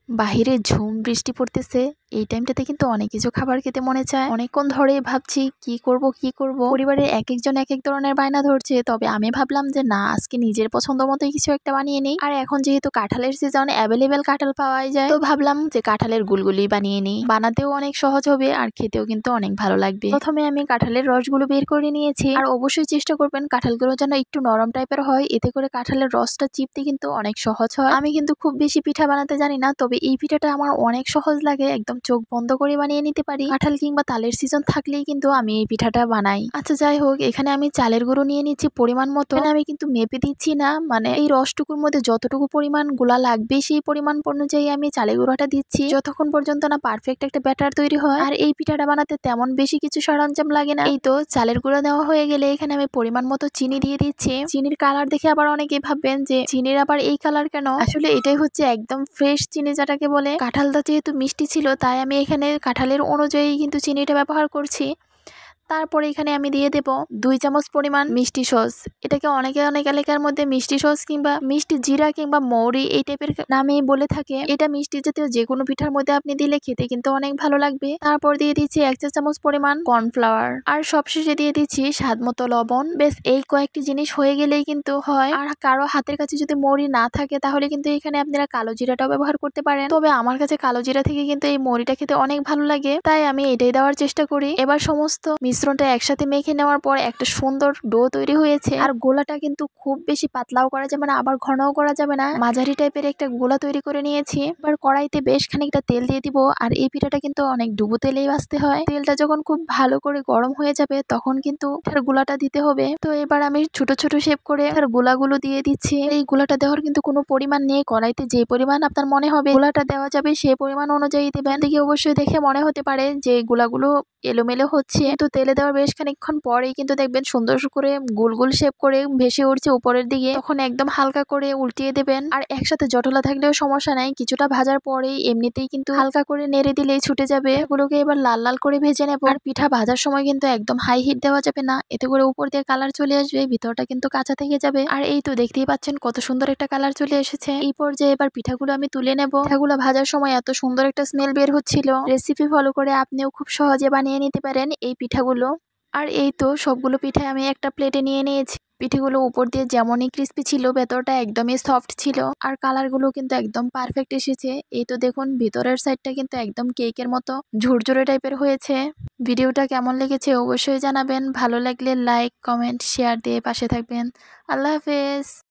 বাহিরে ঝুম বৃষ্টি পড়তেছে। এই টাইমটাতে কিন্তু অনেক কিছু খাবার খেতে মনে চায়। অনেকক্ষণ ধরে ভাবছি কি করব। পরিবারের এক একজন এক এক ধরনের বায়না ধরছে, তবে আমি ভাবলাম যে না, আজকে নিজের পছন্দ মতোই কিছু একটা বানিয়ে নিই। আর এখন যেহেতু কাঁঠালের সিজন, অ্যাভেলেবেল কাঁঠাল পাওয়াই যায়, তো ভাবলাম যে কাঁঠালের গুলগুলি বানিয়ে নিই। বানাতেও অনেক সহজ হবে আর খেতেও কিন্তু অনেক ভালো লাগবে। প্রথমে আমি কাঁঠালের রসগুলো বের করে নিয়েছি। আর অবশ্যই চেষ্টা করবেন কাঁঠালগুলো যেন একটু নরম টাইপের হয়, এতে করে কাঁঠালের রসটা চিপতে কিন্তু অনেক সহজ হয়। আমি কিন্তু খুব বেশি পিঠা বানাতে জানি না, তবে এই পিঠাটা আমার অনেক সহজ লাগে, একদম চোখ বন্ধ করে বানিয়ে নিতে পারি। কাঁঠাল কিংবা তালের সিজন থাকলেই কিন্তু আমি এই পিঠাটা বানাই। আচ্ছা যাই হোক, এখানে আমি চালের গুঁড়ো নিয়ে নিচ্ছি পরিমাণ মতো। আমি কিন্তু মেপে দিচ্ছি না, মানে এই রসটুকুর মধ্যে যতটুকু পরিমাণ গুলা লাগবে সেই পরিমাণ অনুযায়ী আমি চালের গুঁড়োটা দিচ্ছি, যতক্ষণ পর্যন্ত না পারফেক্ট একটা ব্যাটার তৈরি হয়। আর এই পিঠাটা বানাতে তেমন বেশি কিছু সরঞ্জাম লাগে না। এই তো চালের গুঁড়ো দেওয়া হয়ে গেলে এখানে আমি পরিমাণ মতো চিনি দিয়ে দিচ্ছি। চিনির কালার দেখে আবার অনেকে ভাববেন যে চিনির আবার এই কালার কেন, আসলে এটাই হচ্ছে একদম ফ্রেশ চিনি যেটাকে বলে। কাঁঠালটা যেহেতু মিষ্টি ছিল, তাই আমি এখানে কাঁঠালের অনুযায়ী কিন্তু চিনিটা ব্যবহার করছি। তারপরে এখানে আমি দিয়ে দেব 2 চামচ পরিমাণ মিষ্টি সস। এটাকে অনেক এলাকার মধ্যে মিষ্টি সস কিংবা মিষ্টি জিরা কিংবা মৌরি এই টাইপের নামেই বলে থাকে। এটা মিষ্টি জাতীয় যে কোনো পিঠার মধ্যে আপনি দিলে খেতে কিন্তু অনেক ভালো লাগবে। তারপর দিয়ে দিচ্ছি 1 চা চামচ পরিমাণ কর্নফ্লাওয়ার, আর সবশেষে দিয়ে দিচ্ছি স্বাদ মতো লবণ। বেশ এই কয়েকটি জিনিস হয়ে গেলেই কিন্তু হয়। আর কারো হাতের কাছে যদি মৌরি না থাকে, তাহলে কিন্তু এখানে আপনারা কালো জিরাটাও ব্যবহার করতে পারেন। তবে আমার কাছে কালো জিরা থেকে কিন্তু এই মৌরিটা খেতে অনেক ভালো লাগে, তাই আমি এটাই দেওয়ার চেষ্টা করি। এবার সমস্ত মিশ্রণটা একসাথে মেখে নেওয়ার পর একটা সুন্দর ডো তৈরি হয়েছে। আর গোলাটা কিন্তু খুব বেশি পাতলাও করা যাবে না, আবার ঘনও করা যাবে না, মাঝারি টাইপের একটা গোলা তৈরি করে নিয়েছি। এবার কড়াইতে বেশ খানিকটা তেল দিয়ে দিব। আর এই পিঠাটা কিন্তু অনেক ডুবো তেলেই ভাজতে হয়। তেলটা যখন খুব ভালো করে গরম হয়ে যাবে, তখন কিন্তু এটার গোলাটা দিতে হবে। তো এবার আমি ছোট ছোট শেপ করে এটার গোলাগুলো দিয়ে দিচ্ছি। এই গোলাটা দেওয়ার কিন্তু কোনো পরিমাণ নেই, কড়াইতে যে পরিমাণ আপনার মনে হবে গোলাটা দেওয়া যাবে সেই পরিমাণ অনুযায়ী দিবেন। দেখে অবশ্যই দেখে মনে হতে পারে যে গোলাগুলো এলোমেলো হচ্ছে, তো তেলে দেওয়ার বেশ খানিকক্ষণ পরেই কিন্তু দেখবেন সুন্দর করে গোল গোল শেপ করে ভেসে উঠছে উপরের দিকে। তখন একদম হালকা করে উল্টিয়ে দেবেন। আর একসাথে জটলা থাকলেও সমস্যা নাই, কিছুটা ভাজার পরেই এমনিতেই কিন্তু হালকা করে নেড়ে দিলেই ছুটে যাবে। এগুলোকে এবার লাল লাল করে ভেজে নেব। আর পিঠা ভাজার সময় কিন্তু একদম হাই হিট দেওয়া যাবে না, এতে করে উপর দিয়ে কালার চলে আসবে, ভিতরটা কিন্তু কাঁচা থেকে যাবে। আর এই তো দেখতেই পাচ্ছেন কত সুন্দর একটা কালার চলে এসেছে। এই পর্যায়ে এবার পিঠাগুলো আমি তুলে নেব। পিঠাগুলো ভাজার সময় এত সুন্দর একটা স্মেল বের হচ্ছিল। রেসিপি ফলো করে আপনিও খুব সহজে বানিয়ে নিতে পারেন এই পিঠাগুলো। আর এই তো সবগুলো পিঠা আমি একটা প্লেটে নিয়ে নিয়েছি। পিঠেগুলো উপর দিয়ে যেমনই ক্রিস্পি ছিল, ভেতরটা একদমই সফট ছিল। আর কালারগুলো কিন্তু একদম পারফেক্ট এসেছে। এই তো দেখুন ভিতরের সাইডটা কিন্তু একদম কেকের মতো ঝুরঝুরে টাইপের হয়েছে। ভিডিওটা কেমন লেগেছে অবশ্যই জানাবেন। ভালো লাগলে লাইক, কমেন্ট, শেয়ার দিয়ে পাশে থাকবেন। আল্লাহ হাফেজ।